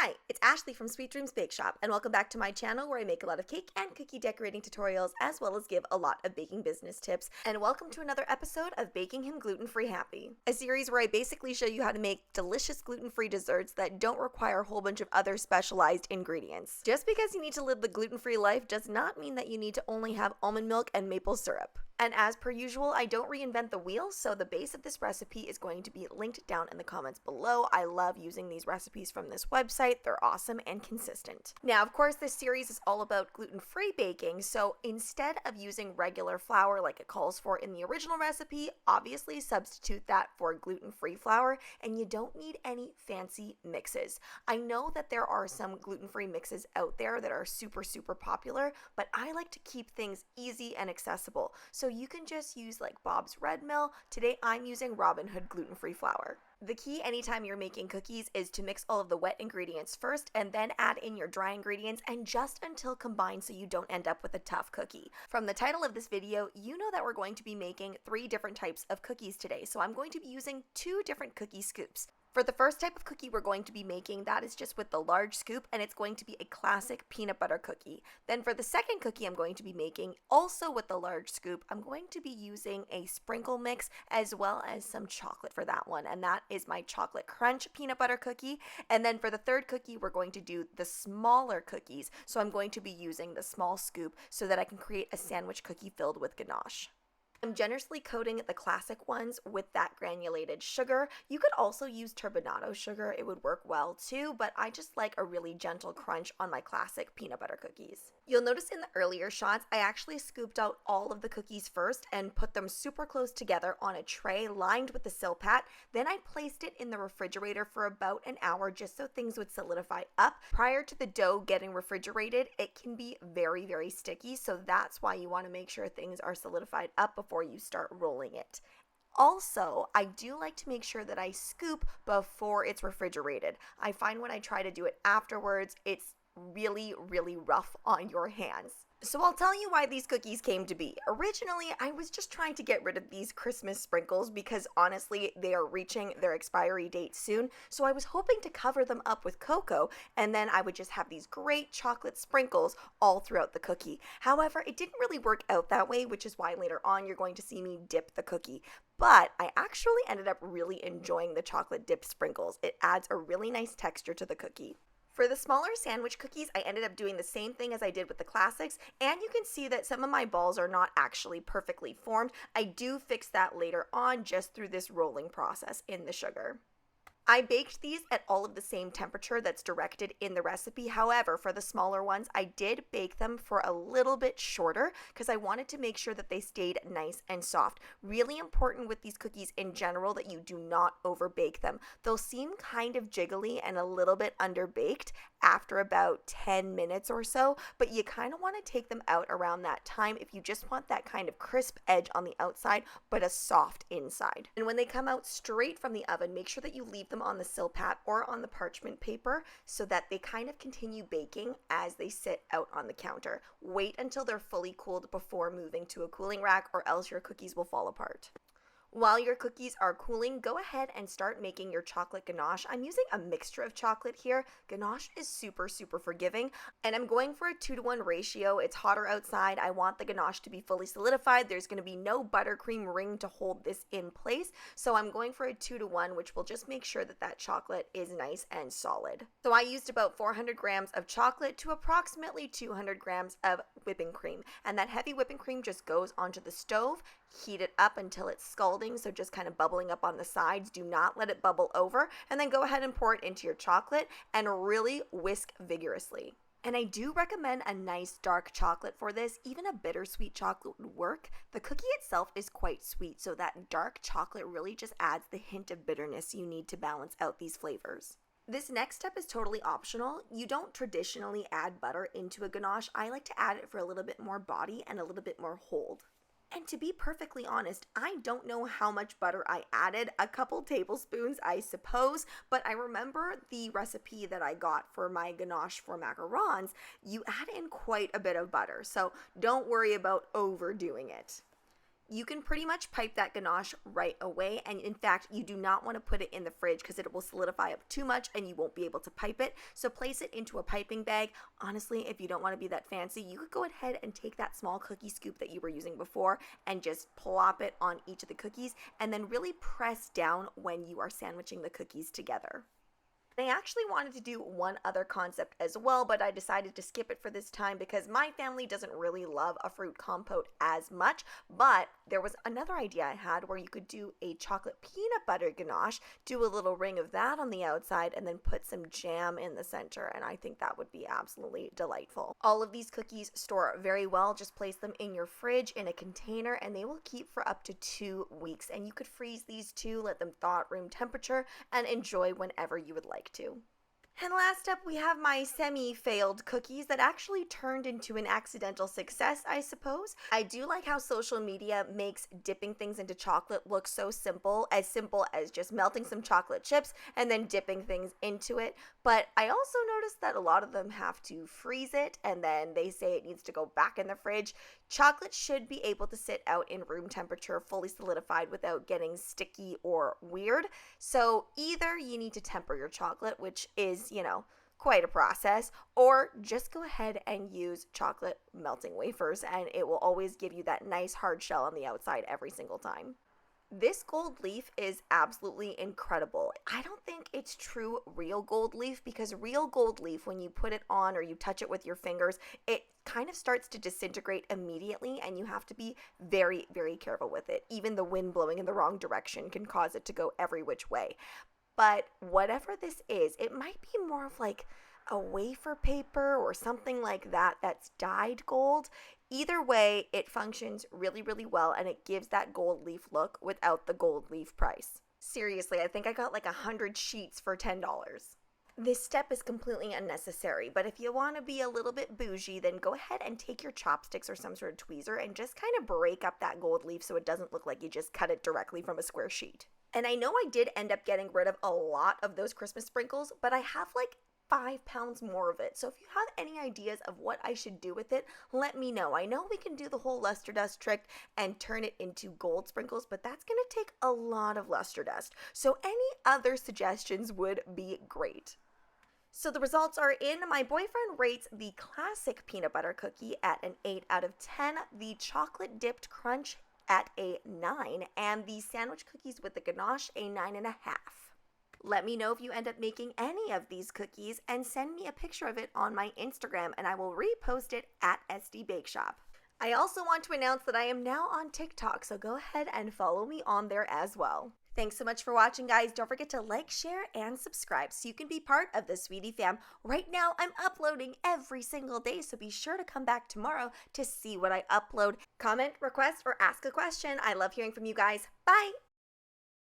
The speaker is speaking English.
Hi, it's Ashleigh from Sweet Dreams Bake Shop, and welcome back to my channel where I make a lot of cake and cookie decorating tutorials as well as give a lot of baking business tips. And welcome to another episode of Baking Him Gluten-Free Happy, a series where I basically show you how to make delicious gluten-free desserts that don't require a whole bunch of other specialized ingredients. Just because you need to live the gluten-free life does not mean that you need to only have almond milk and maple syrup. And as per usual, I don't reinvent the wheel, so the base of this recipe is going to be linked down in the comments below. I love using these recipes from this website. They're awesome and consistent. Now, of course, this series is all about gluten-free baking, so instead of using regular flour like it calls for in the original recipe, obviously substitute that for gluten-free flour, and you don't need any fancy mixes. I know that there are some gluten-free mixes out there that are super popular, but I like to keep things easy and accessible. So you can just use like Bob's Red Mill. Today I'm using Robin Hood gluten-free flour. The key anytime you're making cookies is to mix all of the wet ingredients first and then add in your dry ingredients and just until combined so you don't end up with a tough cookie. From the title of this video, you know that we're going to be making 3 different types of cookies today, so I'm going to be using 2 different cookie scoops. For the first type of cookie we're going to be making, that is just with the large scoop, and it's going to be a classic peanut butter cookie. Then for the second cookie I'm going to be making, also with the large scoop, I'm going to be using a sprinkle mix as well as some chocolate for that one, and that is my chocolate crunch peanut butter cookie. And then for the third cookie, we're going to do the smaller cookies, so I'm going to be using the small scoop so that I can create a sandwich cookie filled with ganache. I'm generously coating the classic ones with that granulated sugar. You could also use turbinado sugar, it would work well too, but I just like a really gentle crunch on my classic peanut butter cookies. You'll notice in the earlier shots, I actually scooped out all of the cookies first and put them super close together on a tray lined with the Silpat. Then I placed it in the refrigerator for about an hour just so things would solidify up. Prior to the dough getting refrigerated, it can be very sticky, so that's why you want to make sure things are solidified up before you start rolling it. Also, I do like to make sure that I scoop before it's refrigerated. I find when I try to do it afterwards, it's really rough on your hands. So I'll tell you why these cookies came to be. Originally, I was just trying to get rid of these Christmas sprinkles because honestly, they are reaching their expiry date soon. So I was hoping to cover them up with cocoa and then I would just have these great chocolate sprinkles all throughout the cookie. However, it didn't really work out that way, which is why later on you're going to see me dip the cookie. But I actually ended up really enjoying the chocolate dipped sprinkles. It adds a really nice texture to the cookie. For the smaller sandwich cookies, I ended up doing the same thing as I did with the classics, and you can see that some of my balls are not actually perfectly formed. I do fix that later on just through this rolling process in the sugar. I baked these at all of the same temperature that's directed in the recipe. However, for the smaller ones, I did bake them for a little bit shorter because I wanted to make sure that they stayed nice and soft. Really important with these cookies in general that you do not over bake them. They'll seem kind of jiggly and a little bit underbaked after about 10 minutes or so, but you kind of want to take them out around that time if you just want that kind of crisp edge on the outside, but a soft inside. And when they come out straight from the oven, make sure that you leave them on the Silpat or on the parchment paper so that they kind of continue baking as they sit out on the counter. Wait until they're fully cooled before moving to a cooling rack or else your cookies will fall apart. While your cookies are cooling, go ahead and start making your chocolate ganache. I'm using a mixture of chocolate here. Ganache is super forgiving, and I'm going for a 2-to-1 ratio. It's hotter outside. I want the ganache to be fully solidified. There's going to be no buttercream ring to hold this in place, so I'm going for a 2-to-1, which will just make sure that that chocolate is nice and solid. So I used about 400 grams of chocolate to approximately 200 grams of whipping cream, and that heavy whipping cream just goes onto the stove. Heat it up until it's scalding, so just kind of bubbling up on the sides. Do not let it bubble over, and then go ahead and pour it into your chocolate and really whisk vigorously. And I do recommend a nice dark chocolate for this. Even a bittersweet chocolate would work. The cookie itself is quite sweet, so that dark chocolate really just adds the hint of bitterness you need to balance out these flavors. This next step is totally optional. You don't traditionally add butter into a ganache. I like to add it for a little bit more body and a little bit more hold. And to be perfectly honest, I don't know how much butter I added, a couple tablespoons I suppose, but I remember the recipe that I got for my ganache for macarons, you add in quite a bit of butter, so don't worry about overdoing it. You can pretty much pipe that ganache right away, and in fact, you do not want to put it in the fridge because it will solidify up too much and you won't be able to pipe it. So place it into a piping bag. Honestly, if you don't want to be that fancy, you could go ahead and take that small cookie scoop that you were using before and just plop it on each of the cookies, and then really press down when you are sandwiching the cookies together. I actually wanted to do one other concept as well, but I decided to skip it for this time because my family doesn't really love a fruit compote as much. But there was another idea I had where you could do a chocolate peanut butter ganache, do a little ring of that on the outside, and then put some jam in the center. And I think that would be absolutely delightful. All of these cookies store very well. Just place them in your fridge in a container and they will keep for up to 2 weeks. And you could freeze these too, let them thaw at room temperature, and enjoy whenever you would like to. And last up, we have my semi-failed cookies that actually turned into an accidental success, I suppose. I do like how social media makes dipping things into chocolate look so simple as just melting some chocolate chips and then dipping things into it. But I also noticed that a lot of them have to freeze it and then they say it needs to go back in the fridge. Chocolate should be able to sit out in room temperature fully solidified without getting sticky or weird. So either you need to temper your chocolate, which is, quite a process, or just go ahead and use chocolate melting wafers and it will always give you that nice hard shell on the outside every single time. This gold leaf is absolutely incredible. I don't think it's true real gold leaf because real gold leaf, when you put it on or you touch it with your fingers, it kind of starts to disintegrate immediately and you have to be very, very careful with it. Even the wind blowing in the wrong direction can cause it to go every which way. But whatever this is, it might be more of like a wafer paper or something like that that's dyed gold. Either way, it functions really, really well and it gives that gold leaf look without the gold leaf price. Seriously, I think I got like 100 sheets for $10. This step is completely unnecessary, but if you want to be a little bit bougie, then go ahead and take your chopsticks or some sort of tweezer and just kind of break up that gold leaf so it doesn't look like you just cut it directly from a square sheet. And I know I did end up getting rid of a lot of those Christmas sprinkles, but I have like 5 pounds more of it. So if you have any ideas of what I should do with it, let me know. I know we can do the whole luster dust trick and turn it into gold sprinkles, but that's going to take a lot of luster dust. So any other suggestions would be great. So the results are in. My boyfriend rates the classic peanut butter cookie at an 8 out of 10, the chocolate dipped crunch at a 9, and the sandwich cookies with the ganache a 9.5. Let me know if you end up making any of these cookies and send me a picture of it on my Instagram and I will repost it at SD Bake Shop. I also want to announce that I am now on TikTok, so go ahead and follow me on there as well. Thanks so much for watching, guys. Don't forget to like, share, and subscribe so you can be part of the Sweetie Fam. Right now, I'm uploading every single day, so be sure to come back tomorrow to see what I upload. Comment, request, or ask a question. I love hearing from you guys. Bye!